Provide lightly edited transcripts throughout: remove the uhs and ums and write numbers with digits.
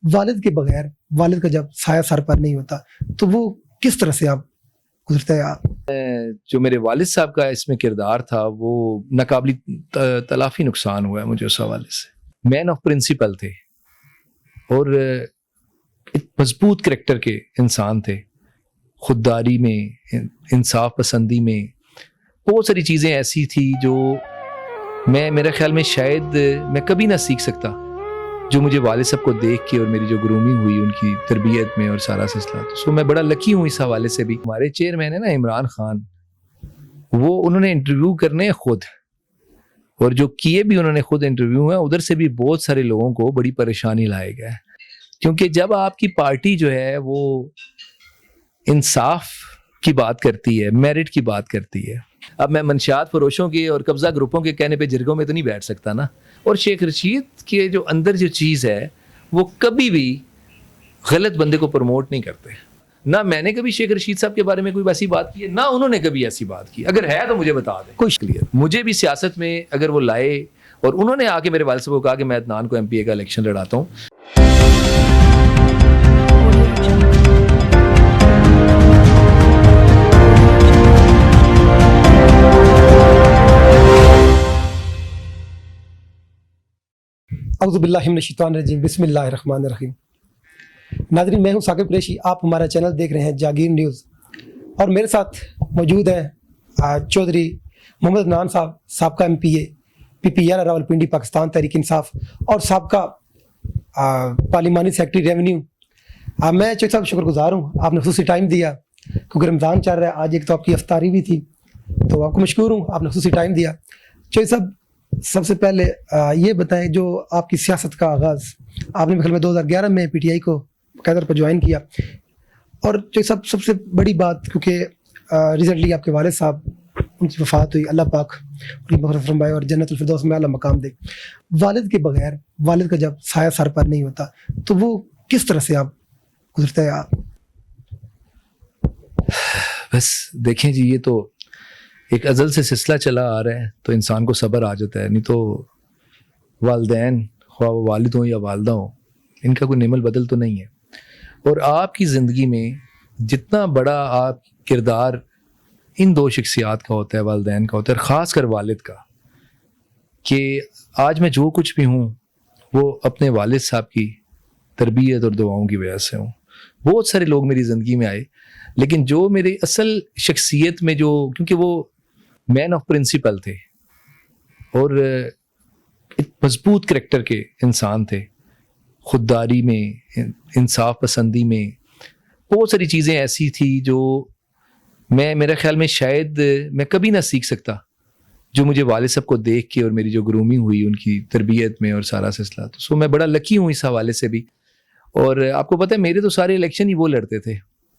والد کے بغیر، والد کا جب سایہ سر پر نہیں ہوتا تو وہ کس طرح سے آپ گزرتے ہیں؟ آپ جو میرے والد صاحب کا اس میں کردار تھا وہ ناقابل تلافی نقصان ہوا ہے مجھے اس حوالے سے۔ مین آف پرنسپل تھے اور ایک مضبوط کریکٹر کے انسان تھے، خودداری میں، انصاف پسندی میں، بہت ساری چیزیں ایسی تھی جو میرے خیال میں شاید میں کبھی نہ سیکھ سکتا، جو مجھے والد صاحب کو دیکھ کے اور میری جو گرومنگ ہوئی ان کی تربیت میں اور سارا سلسلہ، تو میں بڑا لکی ہوں اس حوالے سے بھی۔ ہمارے چیئرمین ہے نا عمران خان، وہ انہوں نے انٹرویو کرنے خود، اور جو کیے بھی انہوں نے خود انٹرویو ہیں، ادھر سے بھی بہت سارے لوگوں کو بڑی پریشانی لائے گئے، کیونکہ جب آپ کی پارٹی جو ہے وہ انصاف کی بات کرتی ہے، میرٹ کی بات کرتی ہے، اب میں منشیات فروشوں کے اور قبضہ گروپوں کے کہنے پہ جرگوں میں تو نہیں بیٹھ سکتا نا، اور شیخ رشید کے جو اندر جو چیز ہے وہ کبھی بھی غلط بندے کو پروموٹ نہیں کرتے، نہ میں نے کبھی شیخ رشید صاحب کے بارے میں کوئی ایسی بات کی ہے، نہ انہوں نے کبھی ایسی بات کی، اگر ہے تو مجھے بتا دیں کوئی کلیئر۔ مجھے بھی سیاست میں اگر وہ لائے اور انہوں نے آ کے میرے والد صاحب کو کہا کہ میں عدنان کو MP کا الیکشن لڑاتا ہوں، اعوذ باللہ من الشیطان الرجیم، بسم اللہ الرحمن الرحیم۔ ناظرین، میں ہوں ثاقب قریشی، آپ ہمارا چینل دیکھ رہے ہیں جاگیر نیوز، اور میرے ساتھ موجود ہیں چودھری محمد عدنان صاحب، سابقہ MPA PP11 راولپنڈی پاکستان تحریک انصاف، اور سابقہ پارلیمانی سیکرٹری ریونیو۔ میں چودھری صاحب شکر گزار ہوں، آپ نے خصوصی ٹائم دیا کیونکہ رمضان چل رہا ہے، آج ایک تو آپ کی افطاری بھی تھی، تو آپ کو مشکور ہوں، آپ نے خصوصی ٹائم دیا۔ چودھری صاحب، سب سے پہلے یہ بتائیں، جو آپ کی سیاست کا آغاز آپ نے خیال میں 2011 میں PTI کو قیدر پر جوائن کیا، اور جو سب سے بڑی بات، کیونکہ ریسنٹلی آپ کے والد صاحب ان کی وفات ہوئی، اللہ پاک ان کی مغفرت فرمائے اور جنت الفردوس میں اعلیٰ مقام دے۔ والد کے بغیر، والد کا جب سایہ سر پر نہیں ہوتا تو وہ کس طرح سے آپ گزرتے ہیں؟ آپ بس دیکھیں جی، یہ تو ایک ازل سے سلسلہ چلا آ رہا ہے، تو انسان کو صبر آ جاتا ہے، نہیں تو والدین، خواہ وہ والد ہوں یا والدہ ہوں، ان کا کوئی نعم البدل تو نہیں ہے۔ اور آپ کی زندگی میں جتنا بڑا آپ کردار ان دو شخصیات کا ہوتا ہے، والدین کا ہوتا ہے، اور خاص کر والد کا، کہ آج میں جو کچھ بھی ہوں وہ اپنے والد صاحب کی تربیت اور دعاؤں کی وجہ سے ہوں۔ بہت سارے لوگ میری زندگی میں آئے، لیکن جو میری اصل شخصیت میں جو، کیونکہ وہ مین آف پرنسپل تھے اور ایک مضبوط کریکٹر کے انسان تھے، خودداری میں، انصاف پسندی میں، بہت ساری چیزیں ایسی تھی جو میرے خیال میں شاید میں کبھی نہ سیکھ سکتا، جو مجھے والد صاحب کو دیکھ کے اور میری جو گرومنگ ہوئی ان کی تربیت میں اور سارا سلسلہ، تو میں بڑا لکی ہوں اس حوالے سے بھی۔ اور آپ کو پتہ ہے میرے تو سارے الیکشن ہی وہ لڑتے تھے،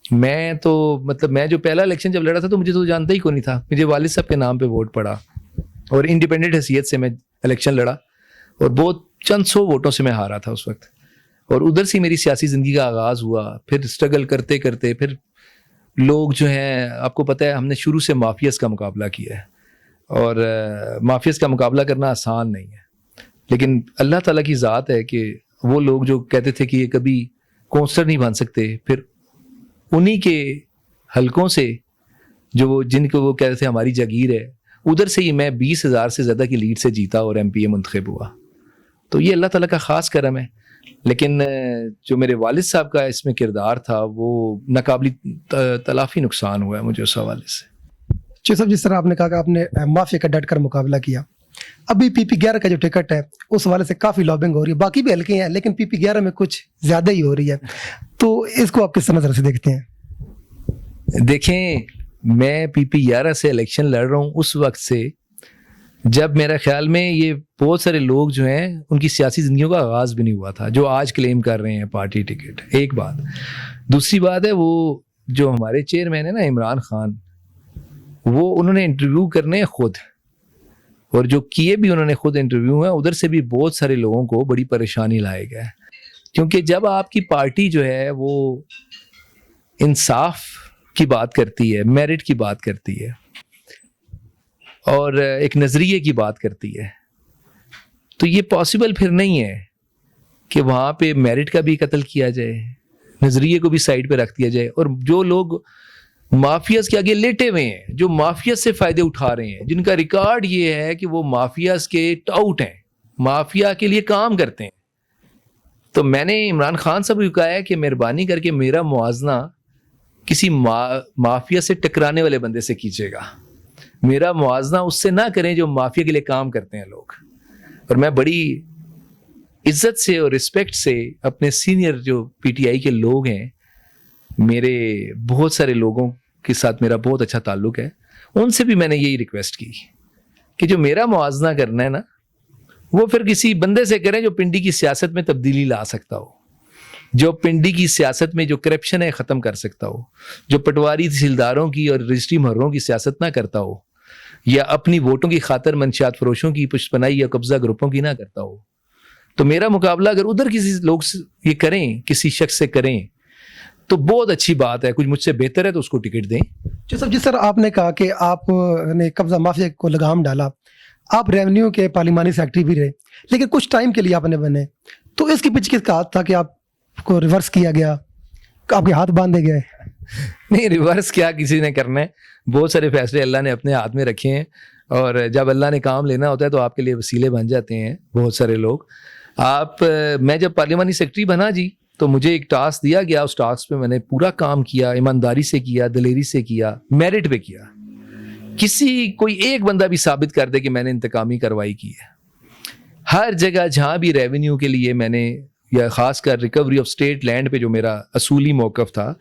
میں تو مطلب میں جو پہلا الیکشن جب لڑا تھا تو مجھے تو جانتا ہی کوئی نہیں تھا، مجھے والد صاحب کے نام پہ ووٹ پڑا اور انڈیپینڈنٹ حیثیت سے میں الیکشن لڑا، اور بہت چند سو ووٹوں سے میں ہارا تھا اس وقت، اور ادھر سے میری سیاسی زندگی کا آغاز ہوا۔ پھر اسٹرگل کرتے کرتے پھر لوگ جو ہیں، آپ کو پتہ ہے ہم نے شروع سے مافیاز کا مقابلہ کیا ہے، اور مافیاز کا مقابلہ کرنا آسان نہیں ہے، لیکن اللہ تعالیٰ کی ذات ہے کہ وہ لوگ جو کہتے تھے کہ یہ کبھی کونسلر نہیں بن سکتے، پھر انہی کے حلقوں سے جو جن کو وہ کہتے تھے ہماری جاگیر ہے، ادھر سے ہی میں 20,000 سے زیادہ کی لیڈ سے جیتا اور MPA منتخب ہوا، تو یہ اللہ تعالیٰ کا خاص کرم ہے۔ لیکن جو میرے والد صاحب کا اس میں کردار تھا وہ ناقابل تلافی نقصان ہوا ہے مجھے اس حوالے سے۔ چودھری صاحب، جس طرح آپ نے کہا کہ آپ نے مافیا کا ڈٹ کر مقابلہ کیا، ابھی PP11 کا جو ٹکٹ ہے اس حوالے سے کافی لابنگ ہو رہی ہے، باقی بھی حلقے ہیں لیکن PP11 میں کچھ زیادہ ہی ہو رہی ہے، تو اس کو آپ کس نظر سے دیکھتے ہیں؟ دیکھیں، میں PP11 سے الیکشن لڑ رہا ہوں اس وقت سے جب میرا خیال میں یہ بہت سارے لوگ جو ہیں ان کی سیاسی زندگیوں کا آغاز بھی نہیں ہوا تھا، جو آج کلیم کر رہے ہیں پارٹی ٹکٹ۔ ایک بات، دوسری بات ہے وہ جو ہمارے چیئرمین ہیں نا عمران خان، وہ انہوں نے انٹرویو کرنے خود، اور جو کیے بھی انہوں نے خود انٹرویو ہیں، ادھر سے بھی بہت سارے لوگوں کو بڑی پریشانی لائے گئے، کیونکہ جب آپ کی پارٹی جو ہے وہ انصاف کی بات کرتی ہے، میرٹ کی بات کرتی ہے، اور ایک نظریے کی بات کرتی ہے، تو یہ پاسبل پھر نہیں ہے کہ وہاں پہ میرٹ کا بھی قتل کیا جائے, نظریے کو بھی سائڈ پہ رکھ دیا جائے, اور جو لوگ مافیاز کے آگے لیٹے ہوئے ہیں, جو مافیاز سے فائدے اٹھا رہے ہیں, جن کا ریکارڈ یہ ہے کہ وہ مافیاز کے ٹاؤٹ ہیں, مافیا کے لیے کام کرتے ہیں, تو میں نے عمران خان صاحب کو کہا ہے کہ مہربانی کر کے میرا موازنہ کسی مافیا سے ٹکرانے والے بندے سے کیجیے گا, میرا موازنہ اس سے نہ کریں جو مافیا کے لیے کام کرتے ہیں لوگ. اور میں بڑی عزت سے اور رسپیکٹ سے اپنے سینئر جو پی ٹی آئی کے لوگ ہیں, میرے بہت سارے لوگوں کے ساتھ میرا بہت اچھا تعلق ہے, ان سے بھی میں نے یہی ریکویسٹ کی کہ جو میرا موازنہ کرنا ہے نا, وہ پھر کسی بندے سے کریں جو پنڈی کی سیاست میں تبدیلی لا سکتا ہو, جو پنڈی کی سیاست میں جو کرپشن ہے ختم کر سکتا ہو, جو پٹواری تحصیلداروں کی اور رجسٹری مہروں کی سیاست نہ کرتا ہو, یا اپنی ووٹوں کی خاطر منشیات فروشوں کی پشت پناہی یا قبضہ گروپوں کی نہ کرتا ہو. تو میرا مقابلہ اگر ادھر کسی لوگ سے یہ کریں, کسی شخص سے کریں, تو بہت اچھی بات ہے. کچھ مجھ سے بہتر ہے تو اس کو ٹکٹ دیں. جس طرح آپ نے کہا کہ آپ نے قبضہ مافیا کو لگام ڈالا, آپ ریونیو کے پارلیمانی سیکرٹری بھی رہے, لیکن کچھ ٹائم کے لیے آپ نے بنے, تو اس کے پیچھے کس کا ہاتھ تھا کہ آپ کو ریورس کیا گیا, آپ کے ہاتھ باندھے گئے؟ نہیں, ریورس کیا کسی نے کرنا ہے, بہت سارے فیصلے اللہ نے اپنے ہاتھ میں رکھے ہیں, اور جب اللہ نے کام لینا ہوتا ہے تو آپ کے لیے وسیلے بن جاتے ہیں بہت سارے لوگ. میں جب پارلیمانی سیکرٹری بنا جی, تو مجھے ایک ٹاسک دیا گیا, اس ٹاسک پہ میں نے پورا کام کیا, ایمانداری سے کیا, دلیری سے کیا, میرٹ پہ کیا. کوئی ایک بندہ بھی ثابت کر دے کہ میں نے انتقامی کارروائی کی ہے. ہر جگہ جہاں بھی ریونیو کے لیے میں نے, یا خاص کر ریکوری آف اسٹیٹ لینڈ پہ جو میرا اصولی موقف تھا,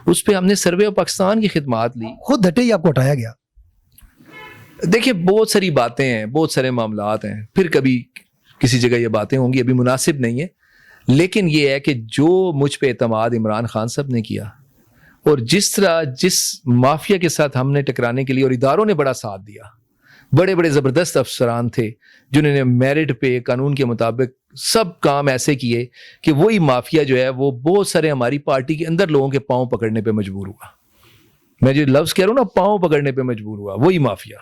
اس پہ ہم نے سروے آف پاکستان کی خدمات لی. خود دھٹے ہی آپ کو ہٹایا گیا؟ دیکھیے بہت ساری باتیں ہیں, بہت سارے معاملات ہیں, پھر کبھی کسی جگہ یہ باتیں ہوں گی, ابھی مناسب نہیں ہے. لیکن یہ ہے کہ جو مجھ پہ اعتماد عمران خان صاحب نے کیا, اور جس مافیا کے ساتھ ہم نے ٹکرانے کے لیے, اور اداروں نے بڑا ساتھ دیا, بڑے بڑے زبردست افسران تھے جنہوں نے میرٹ پہ قانون کے مطابق سب کام ایسے کیے کہ وہی مافیا جو ہے وہ بہت سارے ہماری پارٹی کے اندر لوگوں کے پاؤں پکڑنے پہ مجبور ہوا. میں جو لفظ کہہ رہا ہوں نا, پاؤں پکڑنے پہ مجبور ہوا, وہی مافیا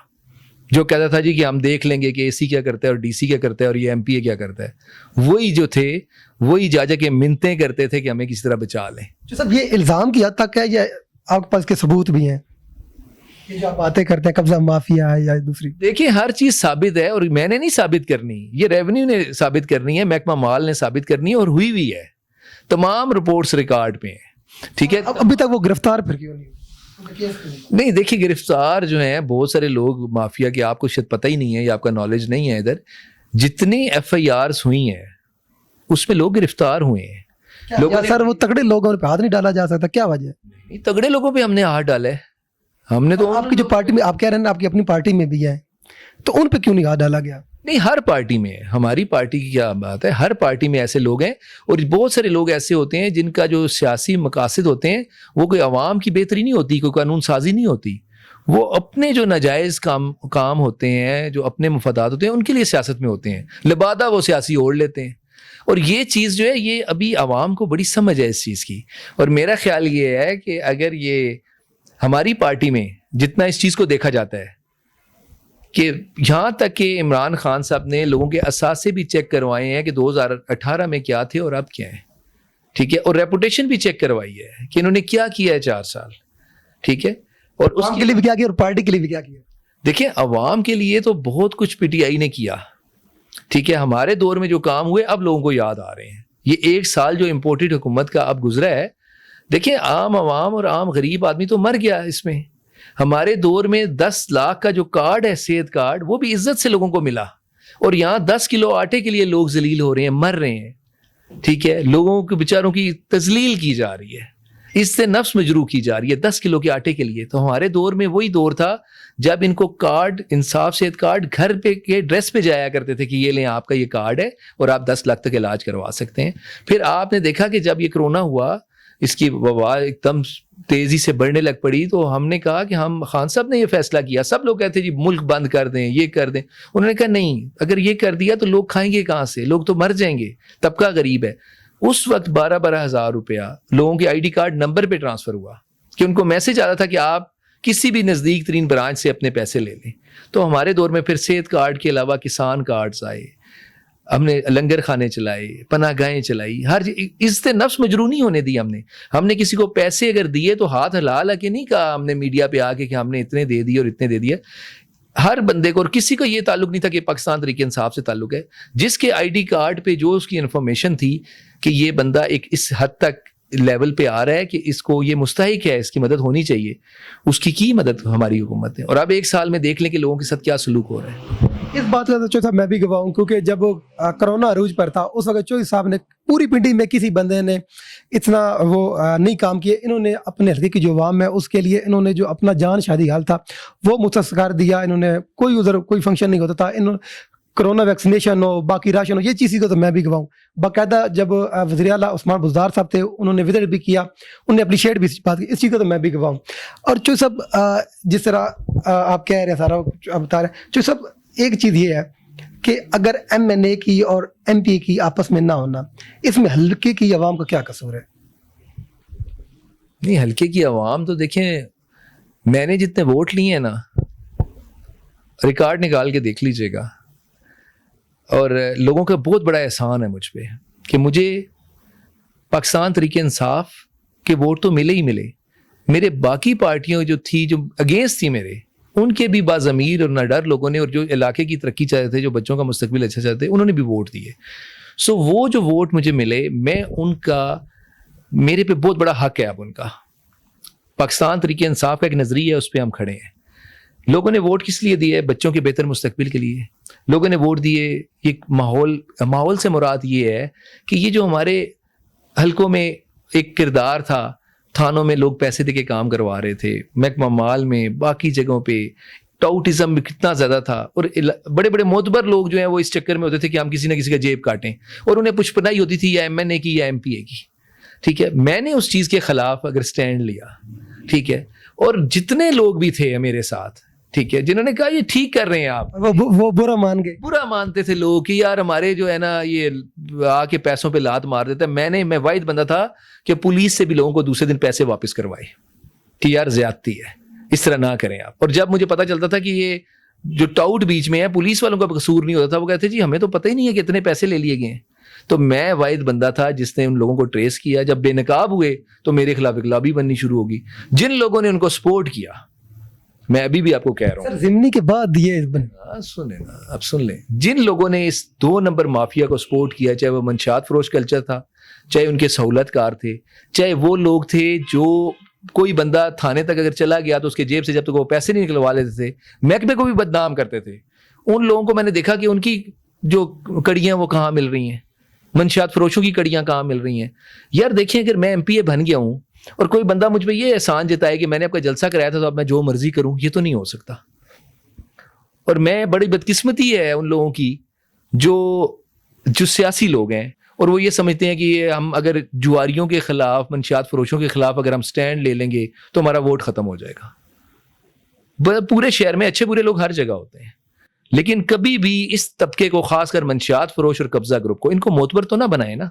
جو کہتا تھا جی کہ ہم دیکھ لیں گے کہ اے سی کیا کرتا ہے اور ڈی سی کیا کرتا ہے اور یہ ایم پی اے کیا کرتا ہے, وہی جو تھے وہی جا کے منتیں کرتے تھے کہ ہمیں کسی طرح بچا لیں. جو سب یہ الزام کی حد تک ہے, یا آپ کے پاس کے ثبوت بھی ہیں یہ جو آپ باتیں کرتے ہیں قبضہ مافیا ہے یا دوسری؟ دیکھیں ہر چیز ثابت ہے, اور میں نے نہیں ثابت کرنی, یہ ریونیو نے ثابت کرنی ہے, محکمہ مال نے ثابت کرنی ہے, اور ہوئی بھی ہے, تمام رپورٹس ریکارڈ پہ ہیں. ٹھیک ہے, ابھی تک وہ گرفتار پھر کیوں نہیں؟ نہیں دیکھیے گرفتار جو ہیں بہت سارے لوگ مافیا کے, آپ کو شاید پتہ ہی نہیں ہے یا آپ کا نالج نہیں ہے ادھر, جتنی ایف آئی آرز ہوئی ہیں اس میں لوگ گرفتار ہوئے ہیں. سر وہ تگڑے لوگوں پہ ہاتھ نہیں ڈالا جا سکتا, کیا وجہ ہے؟ تگڑے لوگوں پہ ہم نے ہاتھ ڈالا ہے, ہم نے تو آپ کی جو پارٹی میں آپ کہہ رہے ہیں آپ کی اپنی پارٹی میں بھی ہے, تو ان پہ کیوں نہیں ہاتھ ڈالا گیا؟ نہیں, ہر پارٹی میں, ہماری پارٹی کی کیا بات ہے, ہر پارٹی میں ایسے لوگ ہیں, اور بہت سارے لوگ ایسے ہوتے ہیں جن کا جو سیاسی مقاصد ہوتے ہیں وہ کوئی عوام کی بہتری نہیں ہوتی, کوئی قانون سازی نہیں ہوتی, وہ اپنے جو ناجائز کام ہوتے ہیں, جو اپنے مفادات ہوتے ہیں, ان کے لیے سیاست میں ہوتے ہیں, لبادہ وہ سیاسی اوڑھ لیتے ہیں. اور یہ چیز جو ہے یہ ابھی عوام کو بڑی سمجھ ہے اس چیز کی, اور میرا خیال یہ ہے کہ اگر یہ ہماری پارٹی میں جتنا اس چیز کو دیکھا جاتا ہے کہ یہاں تک کہ عمران خان صاحب نے لوگوں کے اثاثے بھی چیک کروائے ہیں کہ 2018 میں کیا تھے اور اب کیا ہیں, ٹھیک ہے, اور ریپوٹیشن بھی چیک کروائی ہے کہ انہوں نے کیا کیا ہے 4 سال, ٹھیک ہے, اور اس کے لیے بھی کیا کیا اور پارٹی کے لیے بھی کیا کیا. دیکھیں عوام کے لیے تو بہت کچھ پی ٹی آئی نے کیا, ٹھیک ہے, ہمارے دور میں جو کام ہوئے اب لوگوں کو یاد آ رہے ہیں. یہ 1 سال جو امپورٹڈ حکومت کا اب گزرا ہے, دیکھیں عام عوام اور عام غریب آدمی تو مر گیا اس میں. ہمارے دور میں 10 لاکھ کا جو کارڈ ہے, صحت کارڈ, وہ بھی عزت سے لوگوں کو ملا, اور یہاں 10 کلو آٹے کے لیے لوگ ذلیل ہو رہے ہیں, مر رہے ہیں, ٹھیک ہے, لوگوں کے بیچاروں کی تذلیل کی جا رہی ہے, اس سے نفس مجروح کی جا رہی ہے 10 کلو کے آٹے کے لیے. تو ہمارے دور میں وہی دور تھا جب ان کو کارڈ, انصاف صحت کارڈ گھر پہ کے ایڈریس پہ جایا کرتے تھے کہ یہ لیں آپ کا یہ کارڈ ہے اور آپ 10 لاکھ تک علاج کروا سکتے ہیں. پھر آپ نے دیکھا کہ جب یہ کرونا ہوا, اس کی وبا ایک دم تیزی سے بڑھنے لگ پڑی, تو ہم نے کہا کہ ہم, خان صاحب نے یہ فیصلہ کیا, سب لوگ کہتے ہیں جی ملک بند کر دیں, یہ کر دیں, انہوں نے کہا نہیں, اگر یہ کر دیا تو لوگ کھائیں گے کہاں سے, لوگ تو مر جائیں گے, طبقہ غریب ہے. اس وقت 12 ہزار روپیہ لوگوں کے آئی ڈی کارڈ نمبر پہ ٹرانسفر ہوا کہ ان کو میسج آتا تھا کہ آپ کسی بھی نزدیک ترین برانچ سے اپنے پیسے لے لیں. تو ہمارے دور میں پھر صحت کارڈ کے علاوہ کسان کارڈز آئے, ہم نے لنگر خانے چلائے, پناہ گاہیں چلائی, ہر عزت نفس مجروح نہیں ہونے دی. ہم نے کسی کو پیسے اگر دیے تو ہاتھ ہلا کے نہیں کہا ہم نے میڈیا پہ آ کے کہ ہم نے اتنے دے دیے اور اتنے دے دیے. ہر بندے کو, اور کسی کو یہ تعلق نہیں تھا کہ پاکستان تحریک انصاف سے تعلق ہے. جس کے آئی ڈی کارڈ پہ جو اس کی انفارمیشن تھی کہ یہ بندہ ایک اس حد تک لیول پہ آ رہا ہے کہ اس کو یہ مستحق ہے, اس کی مدد ہونی چاہیے, اس کی مدد ہماری حکومت ہے. اور اب ایک سال میں دیکھ لیں کہ لوگوں کے ساتھ کیا سلوک ہو رہا ہے. اس بات کا تو میں بھی گواہ ہوں, کیونکہ جب کرونا عروج پر تھا اس وقت چوہدری صاحب نے پوری پنڈی میں کسی بندے نے اتنا وہ نہیں کام کیے. انہوں نے اپنے حلقے کی جو عوام ہے اس کے لیے انہوں نے جو اپنا جان شادی حال تھا وہ مختص کر دیا. انہوں نے کوئی ادھر کوئی فنکشن نہیں ہوتا تھا, انہوں کرونا ویکسینیشن ہو, باقی راشن ہو, یہ چیز کو تو میں بھی گواہ ہوں. باقاعدہ جب وزیر اعلیٰ عثمان بزدار صاحب تھے انہوں نے وزٹ بھی کیا, انہوں نے اپریشیٹ بھی بات کی, اس چیز کو تو میں بھی گواہ ہوں. اور جو سب جس طرح آپ کہہ رہے ہیں سارا بتا رہے ہیں, جو سب ایک چیز یہ ہے کہ اگر ایم این اے کی اور ایم پی کی آپس میں نہ ہونا, اس میں حلقے کی عوام کا کیا قصور ہے؟ نہیں, حلقے کی عوام تو دیکھیں, میں نے جتنے ووٹ لیے ہیں نا, ریکارڈ نکال کے دیکھ لیجئے گا, اور لوگوں کا بہت بڑا احسان ہے مجھ پہ کہ مجھے پاکستان تحریک انصاف کے ووٹ تو ملے ہی ملے. میرے باقی پارٹیوں جو تھی جو اگینسٹ تھی میرے, ان کے بھی باضمیر اور نہ ڈر لوگوں نے, اور جو علاقے کی ترقی چاہتے تھے, جو بچوں کا مستقبل اچھا چاہتے تھے, انہوں نے بھی ووٹ دیے. سو وہ جو ووٹ مجھے ملے, میں ان کا, میرے پہ بہت بڑا حق ہے. اب ان کا پاکستان تحریک انصاف کا ایک نظریہ ہے, اس پہ ہم کھڑے ہیں. لوگوں نے ووٹ کس لیے دیے؟ بچوں کے بہتر مستقبل کے لیے. لوگوں نے ووٹ دیے ایک ماحول سے مراد یہ ہے کہ یہ جو ہمارے حلقوں میں ایک کردار تھا, تھانوں میں لوگ پیسے دے کے کام کروا رہے تھے, محکمہ مال میں, باقی جگہوں پہ ٹاؤٹزم کتنا زیادہ تھا, اور بڑے بڑے معتبر لوگ جو ہیں وہ اس چکر میں ہوتے تھے کہ ہم کسی نہ کسی کا جیب کاٹیں, اور انہیں پشپنائی ہوتی تھی یا ایم این اے کی یا ایم پی اے کی. ٹھیک ہے, میں نے اس چیز کے خلاف اگر سٹینڈ لیا, ٹھیک ہے, اور جتنے لوگ بھی تھے میرے ساتھ, ٹھیک ہے, جنہوں نے کہا یہ ٹھیک کر رہے ہیں آپ, وہ برا مان گئے, برا مانتے تھے لوگ کہ یار ہمارے جو ہے نا یہ آ کے پیسوں پہ لات مار دیتا ہے. میں واحد بندہ تھا کہ پولیس سے بھی لوگوں کو دوسرے دن پیسے واپس کروائے کہ یار زیادتی ہے, اس طرح نہ کریں آپ. اور جب مجھے پتا چلتا تھا کہ یہ جو ٹاؤٹ بیچ میں ہے, پولیس والوں کا قصور نہیں ہوتا تھا, وہ کہتے جی ہمیں تو پتہ ہی نہیں ہے کہ اتنے پیسے لے لیے گئے ہیں. تو میں واحد بندہ تھا جس نے ان لوگوں کو ٹریس کیا. جب بے نقاب ہوئے تو میرے خلاف ایک لابی بننی شروع ہوگی. جن لوگوں نے ان کو سپورٹ کیا, میں ابھی بھی آپ کو کہہ رہا ہوں, ضمنی کے بعد یہ سنیں نا, اب سن لیں, جن لوگوں نے اس 2 نمبر مافیا کو سپورٹ کیا, چاہے وہ منشیات فروش کلچر تھا, چاہے ان کے سہولت کار تھے, چاہے وہ لوگ تھے جو کوئی بندہ تھانے تک اگر چلا گیا تو اس کے جیب سے جب تک وہ پیسے نہیں نکلوا لیتے تھے, محکمے کو بھی بدنام کرتے تھے, ان لوگوں کو میں نے دیکھا کہ ان کی جو کڑیاں وہ کہاں مل رہی ہیں, منشیات فروشوں کی کڑیاں کہاں مل رہی ہیں. یار دیکھیں, اگر میں ایم پی اے بن گیا ہوں اور کوئی بندہ مجھ پہ یہ احسان جتائے کہ میں نے آپ کا جلسہ کرایا تھا تو اب میں جو مرضی کروں, یہ تو نہیں ہو سکتا. اور میں بڑی بدقسمتی ہے ان لوگوں کی جو سیاسی لوگ ہیں, اور وہ یہ سمجھتے ہیں کہ ہم اگر جواریوں کے خلاف, منشیات فروشوں کے خلاف اگر ہم سٹینڈ لے لیں گے تو ہمارا ووٹ ختم ہو جائے گا. پورے شہر میں اچھے برے لوگ ہر جگہ ہوتے ہیں, لیکن کبھی بھی اس طبقے کو, خاص کر منشیات فروش اور قبضہ گروپ کو, ان کو معتبر تو نہ بنائے نا.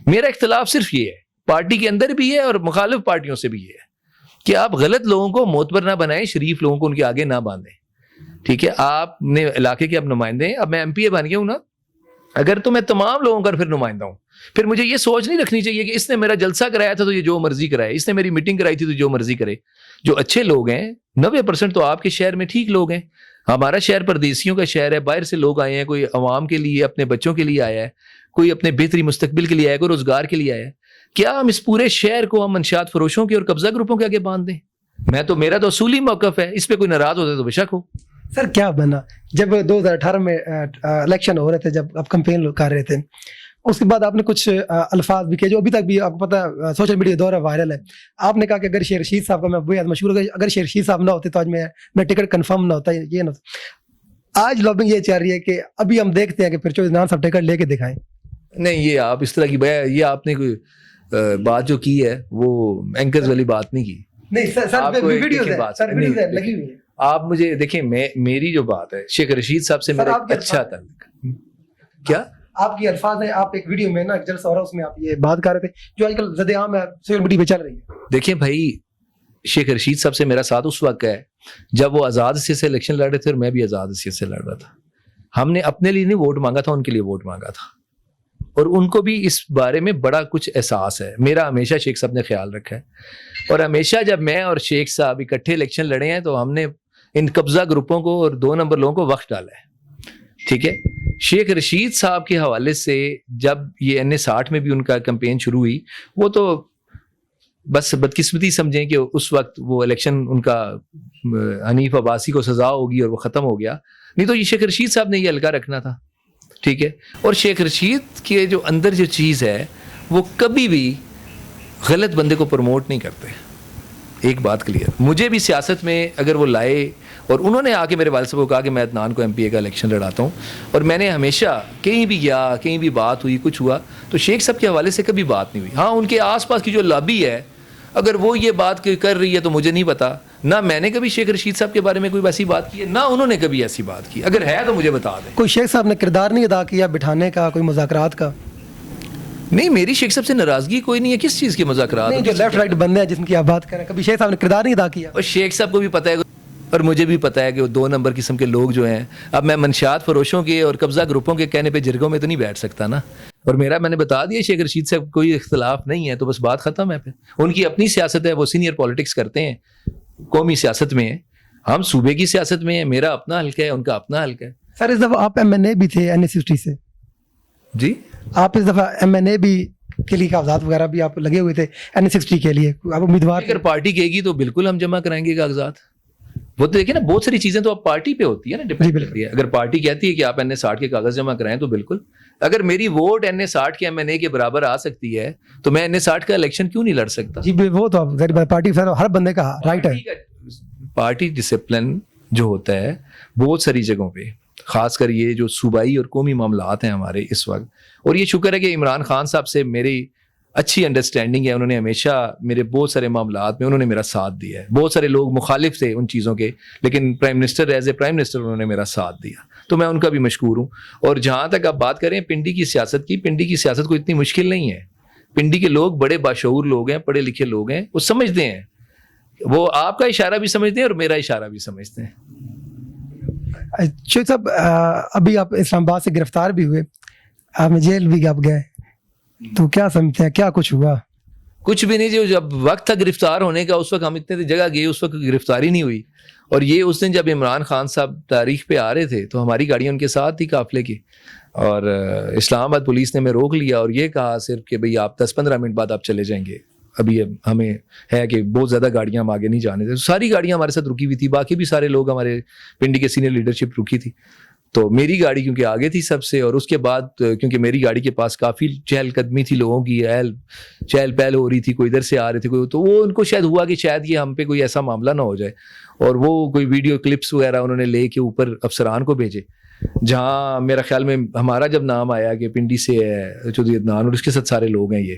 میرا اختلاف صرف یہ ہے, پارٹی کے اندر بھی ہے اور مخالف پارٹیوں سے بھی ہے, کہ آپ غلط لوگوں کو معتبر نہ بنائیں, شریف لوگوں کو ان کے آگے نہ باندھیں. ٹھیک ہے, آپ نے علاقے کے اب نمائندے ہیں, اب میں ایم پی اے بن گیا ہوں نا, اگر تو میں تمام لوگوں کا پھر نمائندہ ہوں, پھر مجھے یہ سوچ نہیں رکھنی چاہیے کہ اس نے میرا جلسہ کرایا تھا تو یہ جو مرضی کرائے, اس نے میری میٹنگ کرائی تھی تو جو مرضی کرے. جو اچھے لوگ ہیں 90% تو آپ کے شہر میں ٹھیک لوگ ہیں. ہمارا شہر پردیسیوں کا شہر ہے, باہر سے لوگ آئے ہیں, کوئی عوام کے لیے, اپنے بچوں کے لیے آیا ہے, کوئی اپنے بہتری مستقبل کے لیے آیا ہے, کوئی روزگار کے لیے آیا ہے. کیا ہم اس پورے شہر کو ہم منشیات فروشوں کے اور قبضہ گروپوں کے آگے باندھ دیں؟ میرا تو اصولی موقف ہے, اس پہ کوئی ناراض ہوتا ہے تو بے شک ہو. سر کیا بنا جب 2018 میں الیکشن ہو رہے تھے, جب آپ کمپین کر رہے تھے, اس کے بعد آپ نے کچھ الفاظ بھی کہے جو ابھی تک بھی آپ کو پتا ہے سوشل میڈیا دور ہے, وائرل ہے. آپ نے کہا کہ اگر شیر رشید صاحب کا, میں بہت مشہور, اگر شیر رشید صاحب نہ ہوتے تو آج میں ٹکٹ کنفرم نہ ہوتا, یہ نہ ہوتا. آج لابنگ یہ چل رہی ہے کہ ابھی ہم دیکھتے ہیں کہ پھر چودھری نان صاحب ٹکٹ لے کے دکھائیں. نہیں, یہ آپ اس طرح کی یہ آپ نے کوئی بات جو کی ہے وہ اینکرز والی بات نہیں کی. نہیں سر, ویڈیوز ہیں لگی ہوئی ہیں. آپ مجھے دیکھیں, میری جو بات ہے شیخ رشید صاحب سے میرا اچھا تعلق. کیا آپ کے الفاظ ہیں؟ آپ ایک ویڈیو میں نا جلسہ ہو رہا, اس میں آپ یہ بات کر رہے تھے جو آج کل زد عام ہے, سوشل میڈیا پہ چل رہی ہے. دیکھیں بھائی, شیخ رشید صاحب سے میرا ساتھ اس وقت ہے جب وہ آزاد حیثیت سے الیکشن لڑ رہے تھے اور میں بھی آزاد حیثیت سے لڑ رہا تھا. ہم نے اپنے لیے نہیں ووٹ مانگا تھا, ان کے لیے ووٹ مانگا تھا, اور ان کو بھی اس بارے میں بڑا کچھ احساس ہے. میرا ہمیشہ شیخ صاحب نے خیال رکھا ہے, اور ہمیشہ جب میں اور شیخ صاحب اکٹھے الیکشن لڑے ہیں تو ہم نے ان قبضہ گروپوں کو اور 2 نمبر لوگوں کو وقت ڈالا ہے. ٹھیک ہے, شیخ رشید صاحب کے حوالے سے جب یہ NA60 میں بھی ان کا کمپین شروع ہوئی, وہ تو بس بدقسمتی سمجھیں کہ اس وقت وہ الیکشن ان کا حنیف عباسی کو سزا ہوگی اور وہ ختم ہو گیا, نہیں تو یہ شیخ رشید صاحب نے یہ ہلکا رکھنا تھا. ٹھیک ہے, اور شیخ رشید کے جو اندر جو چیز ہے وہ کبھی بھی غلط بندے کو پروموٹ نہیں کرتے. ایک بات کلیئر, مجھے بھی سیاست میں اگر وہ لائے, اور انہوں نے آ کے میرے والد صاحب کو کہا کہ میں عدنان کو MPA کا الیکشن لڑاتا ہوں, اور میں نے ہمیشہ کہیں بھی گیا, کہیں بھی بات ہوئی, کچھ ہوا تو شیخ صاحب کے حوالے سے کبھی بات نہیں ہوئی. ہاں, ان کے آس پاس کی جو لابی ہے اگر وہ یہ بات کر رہی ہے تو مجھے نہیں پتا, نہ میں نے کبھی شیخ رشید صاحب کے بارے میں کوئی ویسی بات کی ہے, نہ انہوں نے کبھی ایسی بات کی. اگر ہے تو مجھے بتا دیں. کوئی شیخ صاحب نے کردار نہیں ادا کیا بٹھانے کا, کوئی مذاکرات کا؟ نہیں, میری شیخ صاحب سے ناراضگی کوئی نہیں ہے. کس چیز کے مذاکرات؟ جو لیفٹ رائٹ بندے ہیں جن کی آپ بات کریں, کبھی شیخ صاحب نے کردار نہیں ادا کیا؟ اور شیخ صاحب کو بھی پتہ ہے اور مجھے بھی پتہ ہے کہ وہ 2 نمبر قسم کے لوگ جو ہیں, اب میں منشیات فروشوں کے اور قبضہ گروپوں کے کہنے پہ جرگوں میں تو نہیں بیٹھ سکتا نا. اور میرا میں نے بتا دیا شیخ رشید سے کوئی اختلاف نہیں ہے, تو بس بات ختم ہے. پھر ان کی اپنی سیاست ہے, وہ سینئر پالیٹکس کرتے ہیں, قومی سیاست میں ہیں, ہم صوبے کی سیاست میں ہیں. میرا اپنا حلقہ ہے, ان کا اپنا حلقہ ہے. سر اس دفعہ آپ MNA بھی تھے NA60 سے. جی, آپ اس دفعہ MNA بھی کے لیے کاغذات وغیرہ بھی آپ لگے ہوئے تھے NA60 کے لیے, آپ امیدوار؟ اگر پارٹی کہے گی تو بالکل ہم جمع کرائیں گے کاغذات. وہ تو دیکھیں نا, بہت ساری چیزیں تو اب پارٹی پہ ہوتی ہے نا, ڈپینڈ کرتی ہے. اگر پارٹی کہتی ہے کہ آپ NA60 کے کاغذ جمع کرائیں تو بالکل. اگر میری ووٹ NA60 کے MNA کے برابر آ سکتی ہے تو میں NA60 کا الیکشن کیوں نہیں لڑ سکتا؟ جی وہ تو پارٹی ہر بندے کا رائٹ ہے. پارٹی ڈسپلن جو ہوتا ہے بہت ساری جگہوں پہ, خاص کر یہ جو صوبائی اور قومی معاملات ہیں ہمارے اس وقت, اور یہ شکر ہے کہ عمران خان صاحب سے میری اچھی انڈرسٹینڈنگ ہے. انہوں نے ہمیشہ میرے بہت سارے معاملات میں انہوں نے میرا ساتھ دیا ہے. بہت سارے لوگ مخالف تھے ان چیزوں کے, لیکن prime minister as a prime minister انہوں نے میرا ساتھ دیا, تو میں ان کا بھی مشکور ہوں. اور جہاں تک آپ بات کریں پنڈی کی سیاست کی, پنڈی کی سیاست کوئی اتنی مشکل نہیں ہے. پنڈی کے لوگ بڑے باشعور لوگ ہیں, پڑھے لکھے لوگ ہیں, وہ سمجھتے ہیں, وہ آپ کا اشارہ بھی سمجھتے ہیں اور میرا اشارہ بھی سمجھتے ہیں. شیخ صاحب ابھی آپ اسلام آباد سے گرفتار بھی ہوئے, آپ جیل بھی آپ گئے, تو کیا سمجھتے ہیں کیا کچھ ہوا؟ کچھ بھی نہیں. جو جب وقت تھا گرفتار ہونے کا اس وقت ہم اتنے جگہ گئے, اس وقت گرفتاری نہیں ہوئی. اور یہ اس دن جب عمران خان صاحب تاریخ پہ آ رہے تھے تو ہماری گاڑیاں ان کے ساتھ تھی قافلے کی, اور اسلام آباد پولیس نے ہمیں روک لیا اور یہ کہا صرف کہ بھئی آپ 10-15 منٹ بعد آپ چلے جائیں گے, ابھی ہمیں ہے کہ بہت زیادہ گاڑیاں ہم آگے نہیں جانے تھے. ساری گاڑیاں ہمارے ساتھ رکی ہوئی تھی, باقی بھی سارے لوگ ہمارے پنڈی کے سینئر لیڈرشپ رکی تھی. تو میری گاڑی کیونکہ آگے تھی سب سے, اور اس کے بعد کیونکہ میری گاڑی کے پاس کافی چہل قدمی تھی, لوگوں کی چہل پہل ہو رہی تھی, کوئی ادھر سے آ رہے تھے, کوئی, تو وہ ان کو شاید ہوا کہ شاید یہ ہم پہ کوئی ایسا معاملہ نہ ہو جائے, اور وہ کوئی ویڈیو کلپس وغیرہ انہوں نے لے کے اوپر افسران کو بھیجے, جہاں میرا خیال میں ہمارا جب نام آیا کہ پنڈی سے ہے چودھری عدنان اور اس کے ساتھ سارے لوگ ہیں یہ,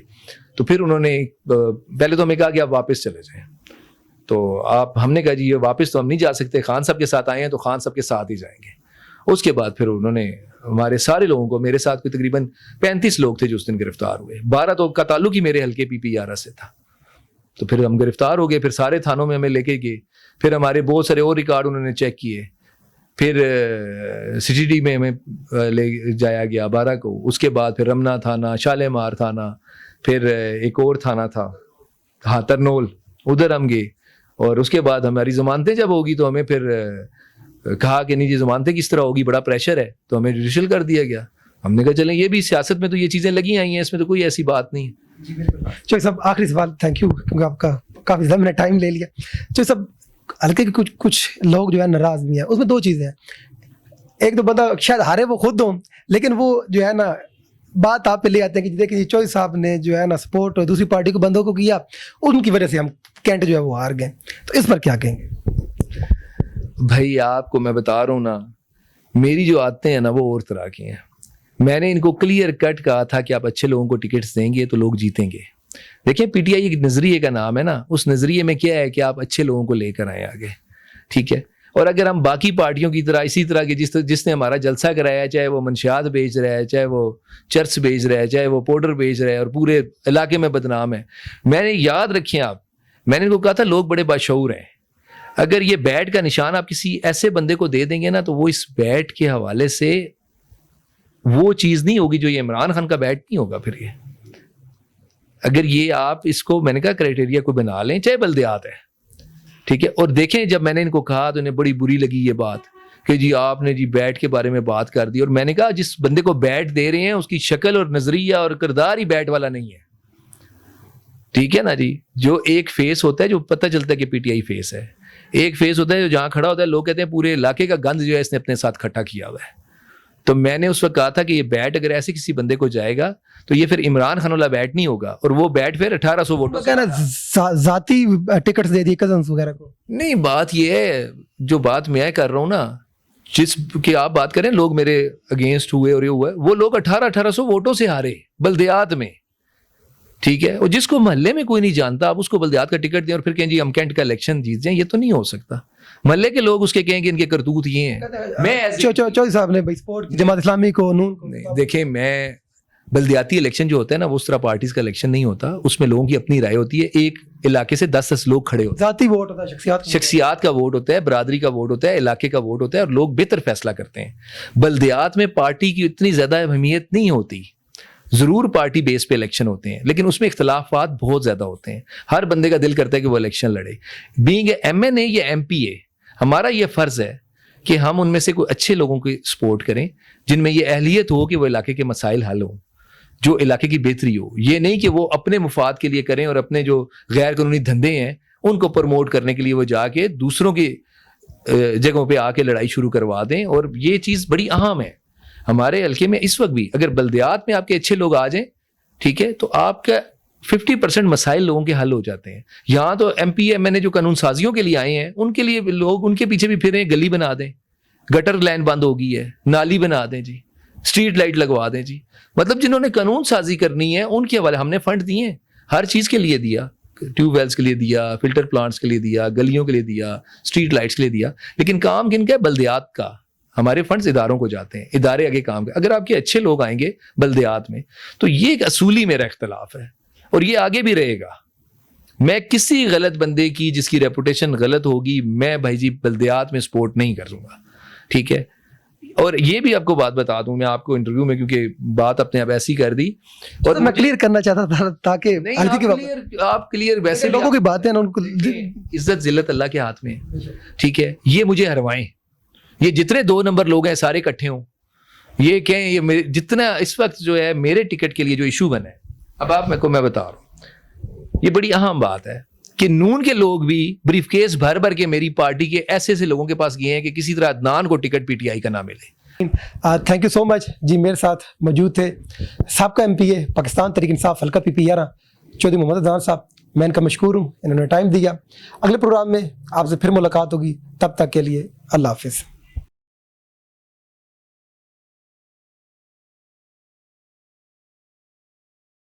تو پھر انہوں نے پہلے تو ہمیں کہا کہ آپ واپس چلے جائیں. تو ہم نے کہا جی یہ واپس تو ہم نہیں جا سکتے, خان صاحب کے ساتھ آئے ہیں تو خان صاحب کے ساتھ ہی جائیں گے. اس کے بعد پھر انہوں نے ہمارے سارے لوگوں کو, میرے ساتھ کوئی تقریباً 35 لوگ تھے جو اس دن گرفتار ہوئے, 12 تو کا تعلق ہی میرے حلقے PPR سے تھا. تو پھر ہم گرفتار ہو گئے, پھر سارے تھانوں میں ہمیں لے کے گئے, پھر ہمارے بہت سارے اور ریکارڈ انہوں نے چیک کیے, پھر CTD میں ہمیں لے جایا گیا 12 کو. اس کے بعد پھر رمنا تھانہ, شالمار تھانہ, پھر ایک اور تھانہ تھا ہاں ترنول, ادھر ہم گئے. اور اس کے بعد ہماری ضمانتیں جب ہوگی تو ہمیں پھر کہا کہ نہیں جی ضمانتیں کس طرح ہوگی, بڑا پریشر ہے, تو ہمیں جوڈیشل کر دیا گیا. ہم نے کہا چلیں یہ بھی سیاست میں تو یہ چیزیں لگی آئی ہیں, اس میں تو کوئی ایسی بات نہیں ہے. چوہے صاحب آخری سوال, تھینک یو کیونکہ آپ کا کافی زیادہ میں نے ٹائم لے لیا. چوہے صاحب ہلکے کے کچھ لوگ جو ہے ناراض بھی ہیں, اس میں 2 چیزیں ہیں. ایک تو بندہ شاید ہارے وہ خود ہوں, لیکن وہ جو ہے نا بات آپ پہ لے آتے ہیں کہ دیکھیں چوہے صاحب نے جو ہے نا سپورٹ دوسری پارٹی کو بندوں کو کیا, ان کی وجہ سے ہم کینٹ جو ہے وہ ہار گئے, تو اس پر کیا کہیں گے؟ بھائی آپ کو میں بتا رہا ہوں نا, میری جو عادتیں ہیں نا وہ اور طرح کی ہیں. میں نے ان کو کلیئر کٹ کہا تھا کہ آپ اچھے لوگوں کو ٹکٹس دیں گے تو لوگ جیتیں گے. دیکھیں PTI ایک نظریے کا نام ہے نا, اس نظریے میں کیا ہے کہ آپ اچھے لوگوں کو لے کر آئیں آگے, ٹھیک ہے. اور اگر ہم باقی پارٹیوں کی طرح اسی طرح کے جس نے ہمارا جلسہ کرایا, چاہے وہ منشیات بیچ رہا ہے, چاہے وہ چرچ بیچ رہا ہے, چاہے وہ پاؤڈر بیچ رہا ہے اور پورے علاقے میں بدنام ہے, میں نے یاد رکھیں آپ, میں نے ان کو کہا تھا لوگ بڑے باشعور ہیں, اگر یہ بیٹ کا نشان آپ کسی ایسے بندے کو دے دیں گے نا تو وہ اس بیٹ کے حوالے سے وہ چیز نہیں ہوگی جو یہ عمران خان کا بیٹ نہیں ہوگا. پھر یہ اگر یہ آپ اس کو میں نے کہا کرائٹیریا کو بنا لیں, چاہے بلدیات ہے, ٹھیک ہے. اور دیکھیں جب میں نے ان کو کہا تو انہیں بڑی بری لگی یہ بات کہ جی آپ نے جی بیٹ کے بارے میں بات کر دی. اور میں نے کہا جس بندے کو بیٹ دے رہے ہیں اس کی شکل اور نظریہ اور کردار ہی بیٹ والا نہیں ہے, ٹھیک ہے نا جی. جو ایک فیس ہوتا ہے جو پتہ چلتا ہے کہ پی ٹی آئی فیس ہے, ایک فیس ہوتا ہے جو جہاں کھڑا ہوتا ہے لوگ کہتے ہیں پورے علاقے کا گند جو ہے اس نے اپنے ساتھ کھٹا کیا ہوا ہے. تو میں نے اس وقت کہا تھا کہ یہ بیٹ اگر ایسے کسی بندے کو جائے گا تو یہ پھر عمران خان والا بیٹ نہیں ہوگا, اور وہ بیٹ پھر 1800 ووٹوں سے ذاتی ٹکٹس دے دیے کزنس وغیرہ کو. نہیں, بات یہ ہے جو بات میں کر رہا ہوں نا, جس کی آپ بات کریں لوگ میرے اگینسٹ ہوئے اور یہ ہوا ہے, وہ لوگ 1800 ووٹوں سے ہارے بلدیات میں, ٹھیک ہے. اور جس کو محلے میں کوئی نہیں جانتا آپ اس کو بلدیات کا ٹکٹ دیں اور پھر کہیں جی ہم کینٹ کا الیکشن جیت جائیں, یہ تو نہیں ہو سکتا. محلے کے لوگ اس کے کہیں کہ ان کے کرتوت یہ ہیں. میں چوہدری صاحب نے سپورٹ جماعت اسلامی کو نون کو. دیکھیں میں بلدیاتی الیکشن جو ہوتا ہے نا وہ اس طرح پارٹیز کا الیکشن نہیں ہوتا, اس میں لوگوں کی اپنی رائے ہوتی ہے. ایک علاقے سے 10 لوگ کھڑے ہوتے ہیں, ذاتی ووٹ ہوتا ہے, شخصیات کا ووٹ ہوتا ہے, برادری کا ووٹ ہوتا ہے, علاقے کا ووٹ ہوتا ہے, اور لوگ بہتر فیصلہ کرتے ہیں. بلدیات میں پارٹی کی اتنی زیادہ اہمیت نہیں ہوتی. ضرور پارٹی بیس پہ الیکشن ہوتے ہیں لیکن اس میں اختلافات بہت زیادہ ہوتے ہیں. ہر بندے کا دل کرتا ہے کہ وہ الیکشن لڑے. بینگ اے ایم این اے یا ایم پی اے, ہمارا یہ فرض ہے کہ ہم ان میں سے کوئی اچھے لوگوں کی سپورٹ کریں جن میں یہ اہلیت ہو کہ وہ علاقے کے مسائل حل ہوں, جو علاقے کی بہتری ہو. یہ نہیں کہ وہ اپنے مفاد کے لیے کریں اور اپنے جو غیر قانونی دھندے ہیں ان کو پروموٹ کرنے کے لیے وہ جا کے دوسروں کی جگہوں پہ آ کے لڑائی شروع کروا دیں. اور یہ چیز بڑی اہم ہے ہمارے حلقے میں اس وقت بھی. اگر بلدیات میں آپ کے اچھے لوگ آ جائیں, ٹھیک ہے, تو آپ کا 50% مسائل لوگوں کے حل ہو جاتے ہیں. یہاں تو ایم پی ایم این اے جو قانون سازیوں کے لیے آئے ہیں ان کے لیے لوگ ان کے پیچھے بھی پھریں, گلی بنا دیں, گٹر لائن بند ہو گئی ہے, نالی بنا دیں جی, اسٹریٹ لائٹ لگوا دیں جی. مطلب جنہوں نے قانون سازی کرنی ہے ان کے حوالے ہم نے فنڈ دیے ہیں, ہر چیز کے لیے دیا, ٹیوب ویلز کے لیے دیا, فلٹر پلانٹس کے لیے دیا, گلیوں کے لیے دیا, اسٹریٹ لائٹس کے لیے دیا. لیکن کام کن کا ہے؟ بلدیات کا. ہمارے فنڈز اداروں کو جاتے ہیں, ادارے آگے کام کریں. اگر آپ کے اچھے لوگ آئیں گے بلدیات میں تو یہ ایک اصولی میرا اختلاف ہے اور یہ آگے بھی رہے گا. میں کسی غلط بندے کی جس کی ریپوٹیشن غلط ہوگی میں بھائی جی بلدیات میں سپورٹ نہیں کروں گا, ٹھیک ہے. اور یہ بھی آپ کو بات بتا دوں, میں آپ کو انٹرویو میں کیونکہ بات اپنے آپ ایسی کر دی اور میں کلیئر کرنا چاہتا تھا تاکہ آپ کلیئر ویسے لوگوں کی باتیں نا ان کو عزت ذلت اللہ کے ہاتھ میں, ٹھیک ہے. یہ مجھے ہروائیں, یہ جتنے 2 نمبر لوگ ہیں سارے اکٹھے ہوں, یہ کہیں یہ جتنا اس وقت جو ہے میرے ٹکٹ کے لیے جو ایشو بنا ہے. اب آپ میں بتا رہا ہوں, یہ بڑی اہم بات ہے کہ نون کے لوگ بھی بریف کیس بھر بھر کے میری پارٹی کے ایسے ایسے لوگوں کے پاس گئے ہیں کہ کسی طرح عدنان کو ٹکٹ پی ٹی آئی کا نہ ملے. تھینک یو سو مچ جی. میرے ساتھ موجود تھے سابقہ ایم پی اے پاکستان تحریک انصاف حلقہ پی پی 11 چودھری محمد عدنان صاحب. میں ان کا مشکور ہوں, انہوں نے ٹائم دیا. اگلے پروگرام میں آپ سے پھر ملاقات ہوگی, تب تک کے لیے اللہ حافظ.